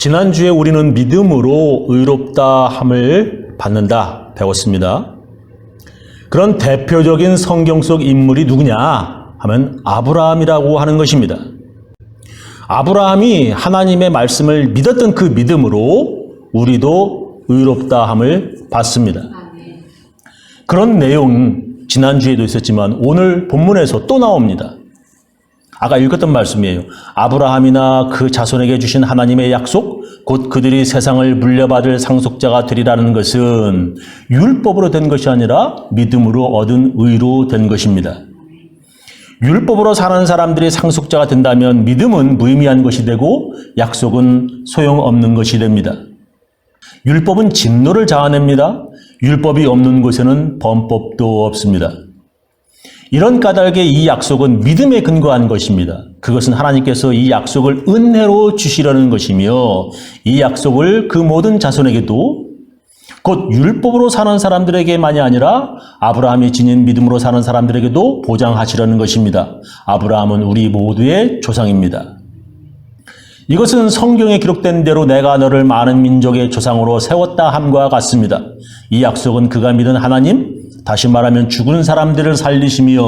지난주에 우리는 믿음으로 의롭다 함을 받는다 배웠습니다. 그런 대표적인 성경 속 인물이 누구냐 하면 아브라함이라고 하는 것입니다. 아브라함이 하나님의 말씀을 믿었던 그 믿음으로 우리도 의롭다 함을 받습니다. 그런 내용 지난주에도 있었지만 오늘 본문에서 또 나옵니다. 아까 읽었던 말씀이에요. 아브라함이나 그 자손에게 주신 하나님의 약속, 곧 그들이 세상을 물려받을 상속자가 되리라는 것은 율법으로 된 것이 아니라 믿음으로 얻은 의로 된 것입니다. 율법으로 사는 사람들이 상속자가 된다면 믿음은 무의미한 것이 되고 약속은 소용없는 것이 됩니다. 율법은 진노를 자아냅니다. 율법이 없는 곳에는 범법도 없습니다. 이런 까닭에 이 약속은 믿음에 근거한 것입니다. 그것은 하나님께서 이 약속을 은혜로 주시려는 것이며 이 약속을 그 모든 자손에게도 곧 율법으로 사는 사람들에게만이 아니라 아브라함이 지닌 믿음으로 사는 사람들에게도 보장하시려는 것입니다. 아브라함은 우리 모두의 조상입니다. 이것은 성경에 기록된 대로 내가 너를 많은 민족의 조상으로 세웠다 함과 같습니다. 이 약속은 그가 믿은 하나님, 다시 말하면 죽은 사람들을 살리시며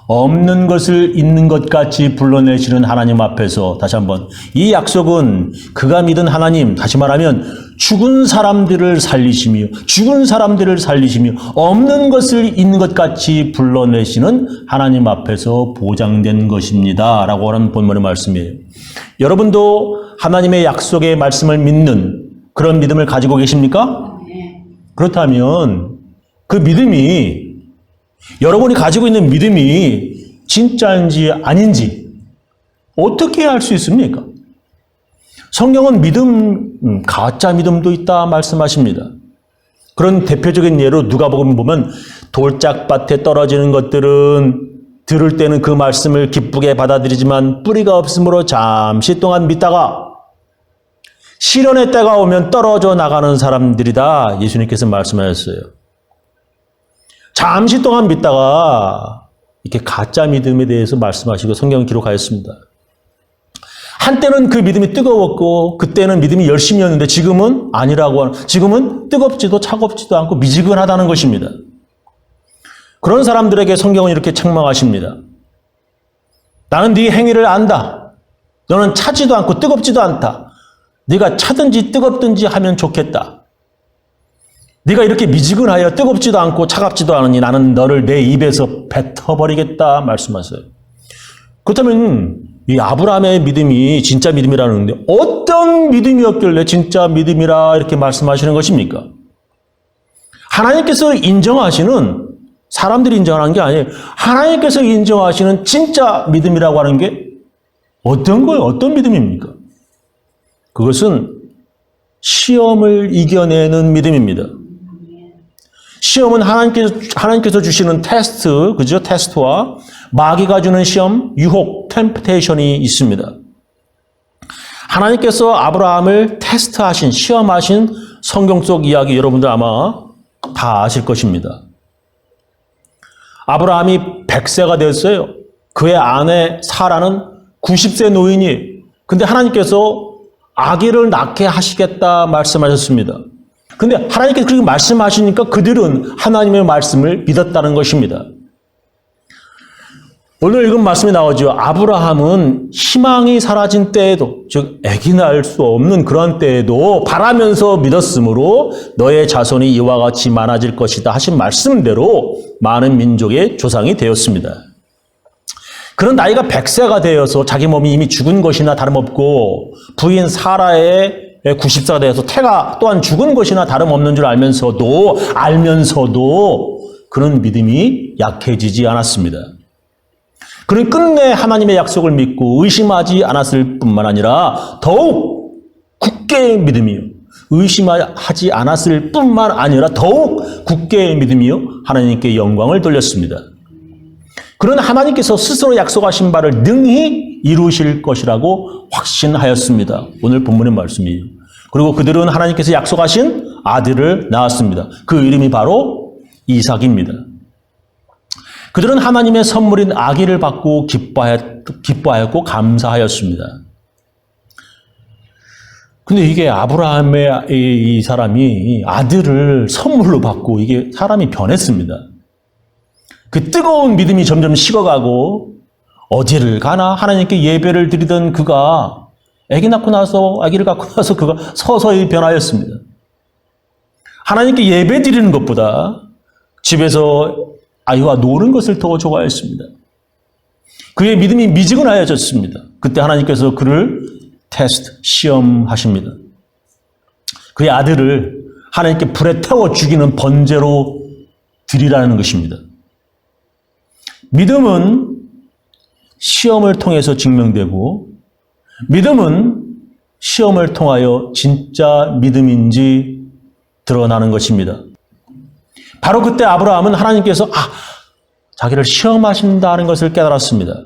없는 것을 있는 것 같이 불러내시는 하나님 앞에서 다시 한번 이 약속은 그가 믿은 하나님, 다시 말하면 죽은 사람들을 살리시며 없는 것을 있는 것 같이 불러내시는 하나님 앞에서 보장된 것입니다. 라고 하는 본문의 말씀이에요. 여러분도 하나님의 약속의 말씀을 믿는 그런 믿음을 가지고 계십니까? 그렇다면 그 믿음이 여러분이 가지고 있는 믿음이 진짜인지 아닌지 어떻게 알 수 있습니까? 성경은 믿음, 가짜 믿음도 있다 말씀하십니다. 그런 대표적인 예로 누가복음 보면 돌짝밭에 떨어지는 것들은 들을 때는 그 말씀을 기쁘게 받아들이지만 뿌리가 없으므로 잠시 동안 믿다가 시련의 때가 오면 떨어져 나가는 사람들이다. 예수님께서 말씀하셨어요. 잠시 동안 믿다가 이렇게 가짜 믿음에 대해서 말씀하시고 성경을 기록하였습니다. 한때는 그 믿음이 뜨거웠고 그때는 믿음이 열심이었는데 지금은 아니라고 하는, 지금은 뜨겁지도 차갑지도 않고 미지근하다는 것입니다. 그런 사람들에게 성경은 이렇게 책망하십니다. 나는 네 행위를 안다. 너는 차지도 않고 뜨겁지도 않다. 네가 차든지 뜨겁든지 하면 좋겠다. 네가 이렇게 미지근하여 뜨겁지도 않고 차갑지도 않으니 나는 너를 내 입에서 뱉어버리겠다 말씀하세요. 그렇다면 이 아브라함의 믿음이 진짜 믿음이라는데 어떤 믿음이었길래 진짜 믿음이라 이렇게 말씀하시는 것입니까? 하나님께서 인정하시는, 사람들이 인정하는 게 아니에요. 하나님께서 인정하시는 진짜 믿음이라고 하는 게 어떤 거예요? 어떤 믿음입니까? 그것은 시험을 이겨내는 믿음입니다. 시험은 하나님께서 주시는 테스트, 그죠? 테스트와 마귀가 주는 시험, 유혹, 템프테이션이 있습니다. 하나님께서 아브라함을 테스트하신, 시험하신 성경 속 이야기 여러분들 아마 다 아실 것입니다. 아브라함이 100세가 됐어요. 그의 아내 사라는 90세 노인이에요. 근데 하나님께서 아기를 낳게 하시겠다 말씀하셨습니다. 근데 하나님께서 그렇게 말씀하시니까 그들은 하나님의 말씀을 믿었다는 것입니다. 오늘 읽은 말씀이 나오죠. 아브라함은 희망이 사라진 때에도, 즉 아기 낳을 수 없는 그런 때에도 바라면서 믿었으므로 너의 자손이 이와 같이 많아질 것이다 하신 말씀대로 많은 민족의 조상이 되었습니다. 그런 나이가 100세가 되어서 자기 몸이 이미 죽은 것이나 다름없고 부인 사라의 90세가 되어서 태가 또한 죽은 것이나 다름없는 줄 알면서도 그런 믿음이 약해지지 않았습니다. 그는 끝내 하나님의 약속을 믿고 의심하지 않았을 뿐만 아니라 더욱 굳게 믿음이요. 의심하지 않았을 뿐만 아니라 더욱 굳게 믿음이요. 하나님께 영광을 돌렸습니다. 그런 하나님께서 스스로 약속하신 바를 능히 이루실 것이라고 확신하였습니다. 오늘 본문의 말씀이에요. 그리고 그들은 하나님께서 약속하신 아들을 낳았습니다. 그 이름이 바로 이삭입니다. 그들은 하나님의 선물인 아기를 받고 기뻐하였고 감사하였습니다. 근데 이게 아브라함의 이 사람이 아들을 선물로 받고 이게 사람이 변했습니다. 그 뜨거운 믿음이 점점 식어가고 어디를 가나 하나님께 예배를 드리던 그가 아기를 갖고 나서 그가 서서히 변하였습니다. 하나님께 예배 드리는 것보다 집에서 아이와 노는 것을 더 좋아했습니다. 그의 믿음이 미지근하여졌습니다. 그때 하나님께서 그를 시험하십니다. 그의 아들을 하나님께 불에 태워 죽이는 번제로 드리라는 것입니다. 믿음은 시험을 통해서 증명되고 믿음은 시험을 통하여 진짜 믿음인지 드러나는 것입니다. 바로 그때 아브라함은 하나님께서 자기를 시험하신다는 것을 깨달았습니다.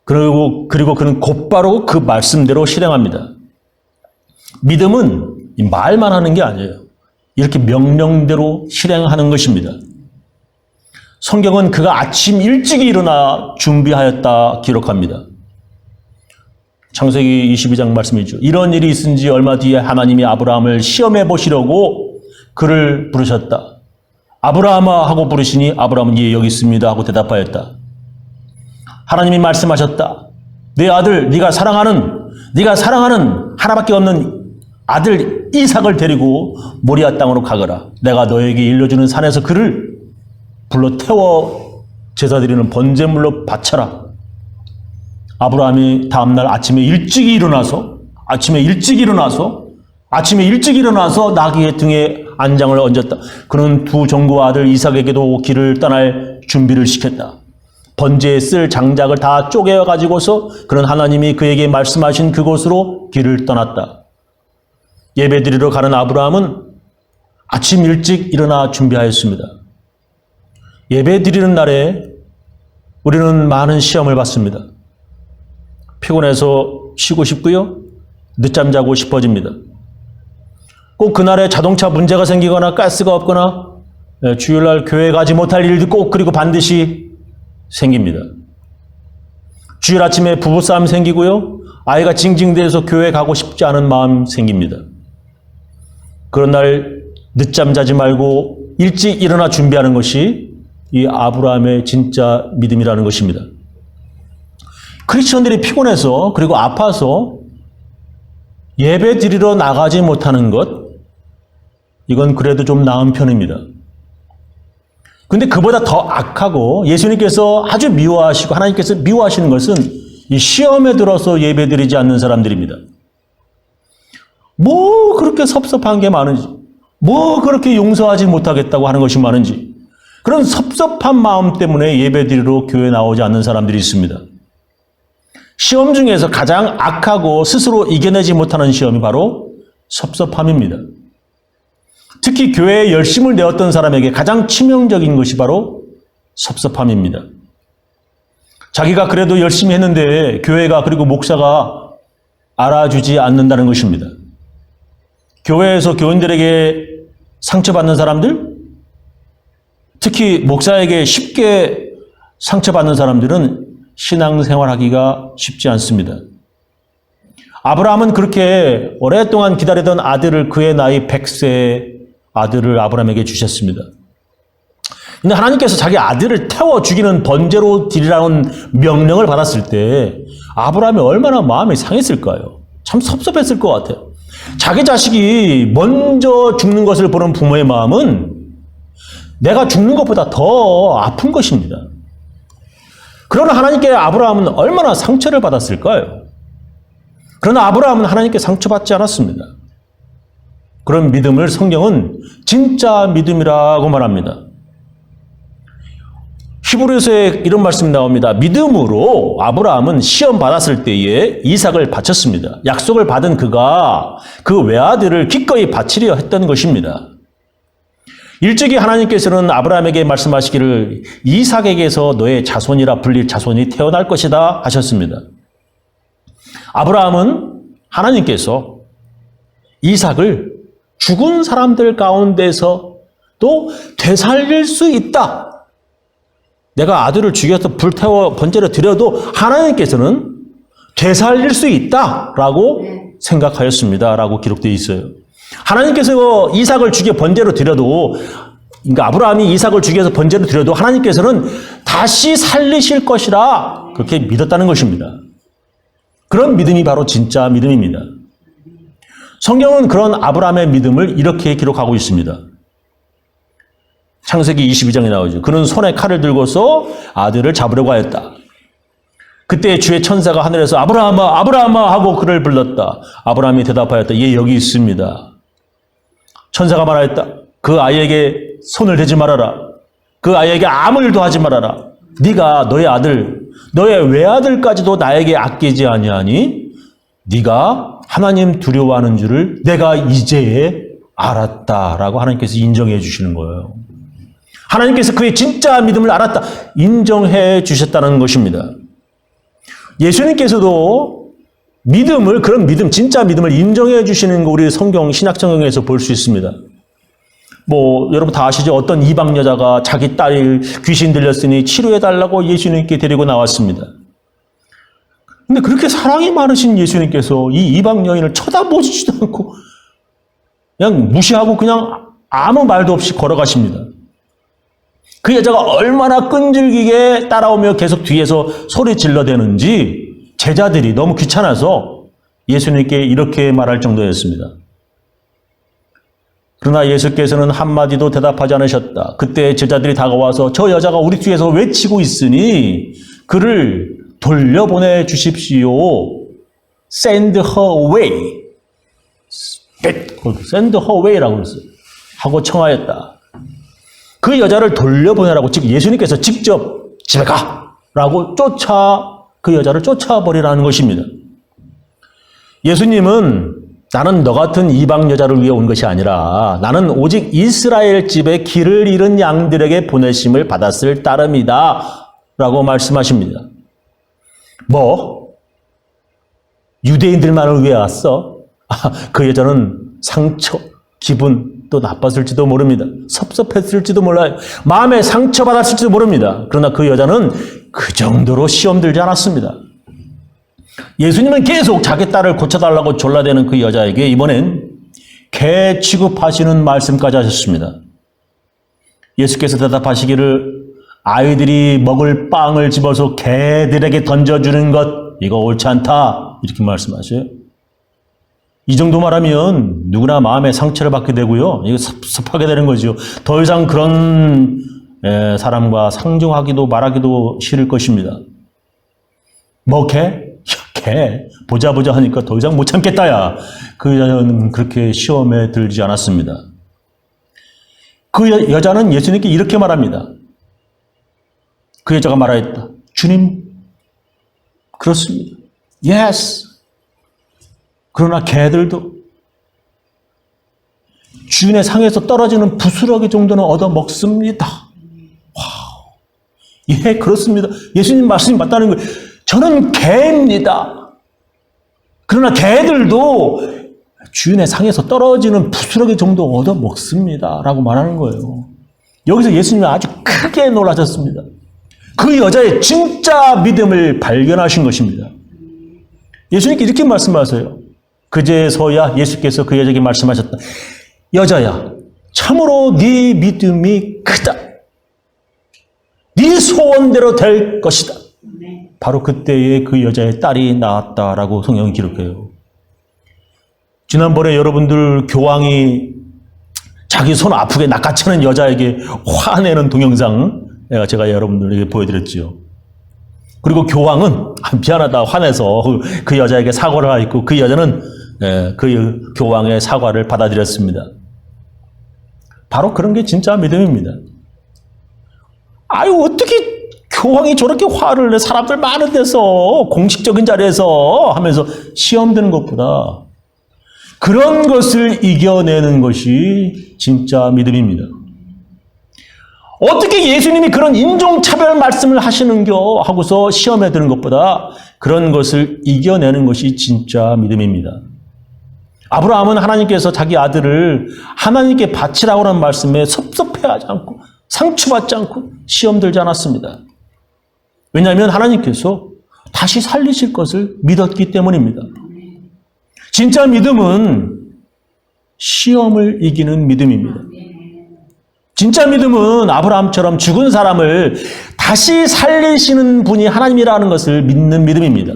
그리고 그는 곧바로 그 말씀대로 실행합니다. 믿음은 말만 하는 게 아니에요. 이렇게 명령대로 실행하는 것입니다. 성경은 그가 아침 일찍 일어나 준비하였다 기록합니다. 창세기 22장 말씀이죠. 이런 일이 있은 지 얼마 뒤에 하나님이 아브라함을 시험해 보시려고 그를 부르셨다. 아브라함아 하고 부르시니 아브라함은 예 여기 있습니다 하고 대답하였다. 하나님이 말씀하셨다. 내 아들 네가 사랑하는 하나밖에 없는 아들 이삭을 데리고 모리아 땅으로 가거라. 내가 너에게 일러주는 산에서 그를 불러 태워 제사드리는 번제물로 바쳐라. 아브라함이 다음날 아침에 일찍 일어나서 나귀의 등에 안장을 얹었다. 그는 두 종구 아들 이삭에게도 길을 떠날 준비를 시켰다. 번제에 쓸 장작을 다 쪼개어 가지고서 그는 하나님이 그에게 말씀하신 그곳으로 길을 떠났다. 예배드리러 가는 아브라함은 아침 일찍 일어나 준비하였습니다. 예배드리는 날에 우리는 많은 시험을 받습니다. 피곤해서 쉬고 싶고요. 늦잠 자고 싶어집니다. 꼭 그날에 자동차 문제가 생기거나 가스가 없거나 주일날 교회 가지 못할 일도 그리고 반드시 생깁니다. 주일 아침에 부부싸움 생기고요. 아이가 징징대서 교회 가고 싶지 않은 마음 생깁니다. 그런 날 늦잠 자지 말고 일찍 일어나 준비하는 것이 이 아브라함의 진짜 믿음이라는 것입니다. 크리스천들이 피곤해서 그리고 아파서 예배 드리러 나가지 못하는 것, 이건 그래도 좀 나은 편입니다. 근데 그보다 더 악하고 예수님께서 아주 미워하시고 하나님께서 미워하시는 것은 이 시험에 들어서 예배 드리지 않는 사람들입니다. 뭐 그렇게 섭섭한 게 많은지, 뭐 그렇게 용서하지 못하겠다고 하는 것이 많은지, 그런 섭섭한 마음 때문에 예배 드리러 교회에 나오지 않는 사람들이 있습니다. 시험 중에서 가장 악하고 스스로 이겨내지 못하는 시험이 바로 섭섭함입니다. 특히 교회에 열심을 내었던 사람에게 가장 치명적인 것이 바로 섭섭함입니다. 자기가 그래도 열심히 했는데 교회가 그리고 목사가 알아주지 않는다는 것입니다. 교회에서 교인들에게 상처받는 사람들, 특히 목사에게 쉽게 상처받는 사람들은 신앙생활하기가 쉽지 않습니다. 아브라함은 그렇게 오랫동안 기다리던 아들을 그의 나이 100세의 아들을 아브라함에게 주셨습니다. 근데 하나님께서 자기 아들을 태워 죽이는 번제로 드리라는 명령을 받았을 때 아브라함이 얼마나 마음이 상했을까요? 참 섭섭했을 것 같아요. 자기 자식이 먼저 죽는 것을 보는 부모의 마음은 내가 죽는 것보다 더 아픈 것입니다. 그러나 하나님께 아브라함은 얼마나 상처를 받았을까요? 그러나 아브라함은 하나님께 상처받지 않았습니다. 그런 믿음을 성경은 진짜 믿음이라고 말합니다. 히브리서에 이런 말씀이 나옵니다. 믿음으로 아브라함은 시험 받았을 때에 이삭을 바쳤습니다. 약속을 받은 그가 그 외아들을 기꺼이 바치려 했던 것입니다. 일찍이 하나님께서는 아브라함에게 말씀하시기를 이삭에게서 너의 자손이라 불릴 자손이 태어날 것이다 하셨습니다. 아브라함은 하나님께서 이삭을 죽은 사람들 가운데서 또 되살릴 수 있다. 내가 아들을 죽여서 불태워 번제로 드려도 하나님께서는 되살릴 수 있다라고 생각하였습니다. 라고 기록되어 있어요. 하나님께서 이삭을 죽여 번제로 드려도, 그러니까 아브라함이 이삭을 죽여서 번제로 드려도 하나님께서는 다시 살리실 것이라 그렇게 믿었다는 것입니다. 그런 믿음이 바로 진짜 믿음입니다. 성경은 그런 아브라함의 믿음을 이렇게 기록하고 있습니다. 창세기 22장에 나오죠. 그는 손에 칼을 들고서 아들을 잡으려고 하였다. 그때 주의 천사가 하늘에서 아브라함아, 아브라함아 하고 그를 불렀다. 아브라함이 대답하였다. 예, 여기 있습니다. 천사가 말하였다. 그 아이에게 손을 대지 말아라. 그 아이에게 아무 일도 하지 말아라. 네가 너의 아들, 너의 외아들까지도 나에게 아끼지 아니하니 네가 하나님 두려워하는 줄을 내가 이제 알았다라고 하나님께서 인정해 주시는 거예요. 하나님께서 그의 진짜 믿음을 알았다, 인정해 주셨다는 것입니다. 예수님께서도 믿음을, 그런 믿음, 진짜 믿음을 인정해 주시는 거 우리 성경, 신약성경에서 볼 수 있습니다. 여러분 다 아시죠? 어떤 이방 여자가 자기 딸 귀신 들렸으니 치료해달라고 예수님께 데리고 나왔습니다. 근데 그렇게 사랑이 많으신 예수님께서 이 이방 여인을 쳐다보지도 않고 그냥 무시하고 그냥 아무 말도 없이 걸어가십니다. 그 여자가 얼마나 끈질기게 따라오며 계속 뒤에서 소리 질러대는지 제자들이 너무 귀찮아서 예수님께 이렇게 말할 정도였습니다. 그러나 예수께서는 한마디도 대답하지 않으셨다. 그때 제자들이 다가와서 저 여자가 우리 뒤에서 외치고 있으니 그를 돌려보내 주십시오. Send her away. Send her away라고 그랬어요. 하고 청하였다. 그 여자를 돌려보내라고, 즉 예수님께서 직접 집에 가라고 그 여자를 쫓아버리라는 것입니다. 예수님은 나는 너 같은 이방 여자를 위해 온 것이 아니라 나는 오직 이스라엘 집에 길을 잃은 양들에게 보내심을 받았을 따름이다 라고 말씀하십니다. 유대인들만을 위해 왔어? 그 여자는 상처, 기분 또 나빴을지도 모릅니다. 섭섭했을지도 몰라요. 마음에 상처받았을지도 모릅니다. 그러나 그 여자는 그 정도로 시험 들지 않았습니다. 예수님은 계속 자기 딸을 고쳐달라고 졸라대는 그 여자에게 이번엔 개 취급하시는 말씀까지 하셨습니다. 예수께서 대답하시기를 아이들이 먹을 빵을 집어서 개들에게 던져주는 것, 이거 옳지 않다, 이렇게 말씀하셔요. 이 정도 말하면 누구나 마음에 상처를 받게 되고요. 이거 섭섭하게 되는 거죠. 더 이상 그런 사람과 상종하기도 말하기도 싫을 것입니다. 개? 보자 하니까 더 이상 못 참겠다, 야. 그 여자는 그렇게 시험에 들지 않았습니다. 그 여자는 예수님께 이렇게 말합니다. 그 여자가 말하였다. 주님, 그렇습니다. Yes. 그러나 개들도 주인의 상에서 떨어지는 부스러기 정도는 얻어먹습니다. 와우. 예, 그렇습니다. 예수님 말씀이 맞다는 거예요. 저는 개입니다. 그러나 개들도 주인의 상에서 떨어지는 부스러기 정도 얻어먹습니다. 라고 말하는 거예요. 여기서 예수님이 아주 크게 놀라셨습니다. 그 여자의 진짜 믿음을 발견하신 것입니다. 예수님께 이렇게 말씀하세요. 그제서야 예수께서 그 여자에게 말씀하셨다. 여자야, 참으로 네 믿음이 크다. 네 소원대로 될 것이다. 바로 그때에 그 여자의 딸이 나왔다라고 성경이 기록해요. 지난번에 여러분들 교황이 자기 손 아프게 낚아채는 여자에게 화내는 동영상 제가 여러분들에게 보여드렸지요. 그리고 교황은 미안하다 화내서 그 여자에게 사과를 하였고 그 여자는 그 교황의 사과를 받아들였습니다. 바로 그런 게 진짜 믿음입니다. 어떻게 교황이 저렇게 화를 내, 사람들 많은 데서 공식적인 자리에서 하면서 시험 드는 것보다 그런 것을 이겨내는 것이 진짜 믿음입니다. 어떻게 예수님이 그런 인종차별 말씀을 하시는겨 하고서 시험에 드는 것보다 그런 것을 이겨내는 것이 진짜 믿음입니다. 아브라함은 하나님께서 자기 아들을 하나님께 바치라고 하는 말씀에 섭섭해하지 않고 상처받지 않고 시험 들지 않았습니다. 왜냐하면 하나님께서 다시 살리실 것을 믿었기 때문입니다. 진짜 믿음은 시험을 이기는 믿음입니다. 진짜 믿음은 아브라함처럼 죽은 사람을 다시 살리시는 분이 하나님이라는 것을 믿는 믿음입니다.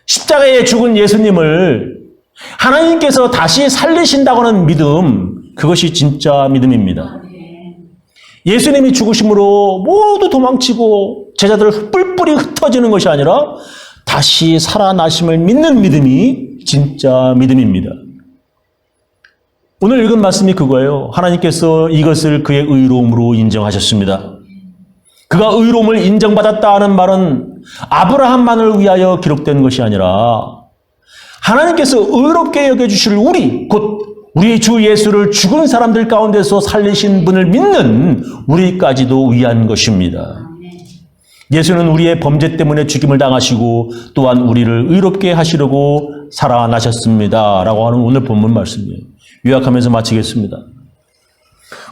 십자가에 죽은 예수님을 하나님께서 다시 살리신다고 하는 믿음, 그것이 진짜 믿음입니다. 예수님이 죽으심으로 모두 도망치고 제자들 뿔뿔이 흩어지는 것이 아니라 다시 살아나심을 믿는 믿음이 진짜 믿음입니다. 오늘 읽은 말씀이 그거예요. 하나님께서 이것을 그의 의로움으로 인정하셨습니다. 그가 의로움을 인정받았다는 말은 아브라함만을 위하여 기록된 것이 아니라 하나님께서 의롭게 여겨주실 우리, 곧 우리 주 예수를 죽은 사람들 가운데서 살리신 분을 믿는 우리까지도 위한 것입니다. 예수는 우리의 범죄 때문에 죽임을 당하시고 또한 우리를 의롭게 하시려고 살아나셨습니다. 라고 하는 오늘 본문 말씀이에요. 요약하면서 마치겠습니다.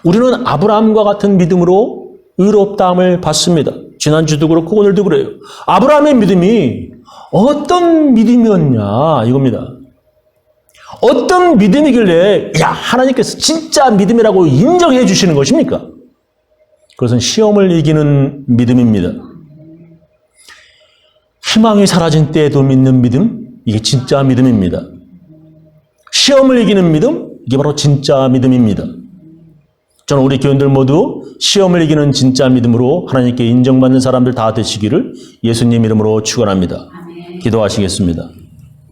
우리는 아브라함과 같은 믿음으로 의롭다함을 받습니다. 지난주도 그렇고 오늘도 그래요. 아브라함의 믿음이 어떤 믿음이었냐 이겁니다. 어떤 믿음이길래 하나님께서 진짜 믿음이라고 인정해 주시는 것입니까? 그것은 시험을 이기는 믿음입니다. 희망이 사라진 때에도 믿는 믿음, 이게 진짜 믿음입니다. 시험을 이기는 믿음, 이게 바로 진짜 믿음입니다. 저는 우리 교인들 모두 시험을 이기는 진짜 믿음으로 하나님께 인정받는 사람들 다 되시기를 예수님 이름으로 축원합니다. 기도하시겠습니다.